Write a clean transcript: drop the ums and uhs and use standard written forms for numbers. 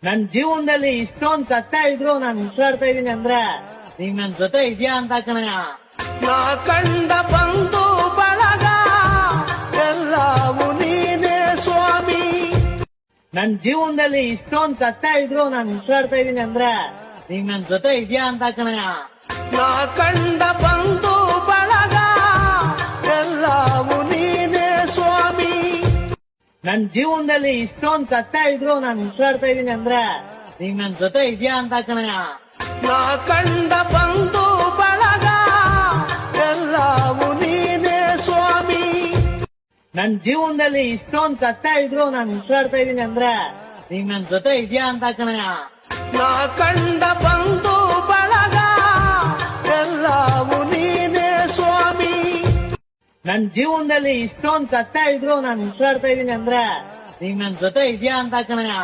ನನ್ ಜೀವನದಲ್ಲಿ ಇಷ್ಟೊಂದ್ ಸತ್ಯ ಇದ್ರು ನಾನು ಉಸಿರಾಡ್ತಾ ಇದೀನಿ ಅಂದ್ರೆ ನೀನ್ ನನ್ ಜೊತೆ ಇದೆಯಾ ಅಂತ ಕಣಯ್ಯ. ನಾ ಕಂಡ ಬಂಧು ಬಳಗ ಎಲ್ಲವೂ ನೀನೇ ಸ್ವಾಮಿ. ನನ್ ಜೀವನದಲ್ಲಿ ಇಷ್ಟೊಂದ್ ಸತ್ಯ ಇದ್ರು ನಾನು ಉಸಿರಾಡ್ತಾ ಇದೀನಿ ಅಂದ್ರೆ ನೀನ್ ನನ್ ಜೊತೆ ಇದೆಯಾ ಅಂತ ಕಣಯ್ಯ. ನಾ ಕಂಡ ಬಂಧು ಬಳಗ ಎಲ್ಲವೂ ನೀನೇ ಸ್ವಾಮಿ. ನನ್ ಜೀವನದಲ್ಲಿ ಇಷ್ಟೊಂದ್ ಸತ್ಯ ಇದ್ರು ನಾನು ಉಸಿರಾಡ್ತಾ ಇದೀನಿ ಅಂದ್ರೆ ನೀನ್ ನನ್ ಜೊತೆ ಇದೆಯಾ ಅಂತ ಕಣಯ್ಯ. ನಾ ಕಂಡ ಬಂಧು ಬಳಗ ಎಲ್ಲವೂ ನೀನೇ ಸ್ವಾಮಿ. ನನ್ ಜೀವನದಲ್ಲಿ ಇಷ್ಟೊಂದ್ ಸತ್ಯ ಇದ್ರು ನಾನು ಉಸಿರಾಡ್ತಾ ಇದೀನಿ ಅಂದ್ರೆ ನೀನ್ ನನ್ ಜೊತೆ ಇದೆಯಾ ಅಂತ ಕಣಯ್ಯ. ನಾ ಕಂಡ ಬಂಧು ಬಳಗ ಎಲ್ಲವೂ ನೀನೇ ಸ್ವಾಮಿ. ನನ್ ಜೀವನದಲ್ಲಿ ಇಷ್ಟೊಂದ್ ಸತ್ಯ ಇದ್ರು ನಾನು ಉಸಿರಾಡ್ತಾ ಇದೀನಿ ಅಂದ್ರೆ ನೀನ್ ನನ್ ಜೊತೆ ಇದೆಯಾ ಅಂತ ಕಣಯ್ಯ.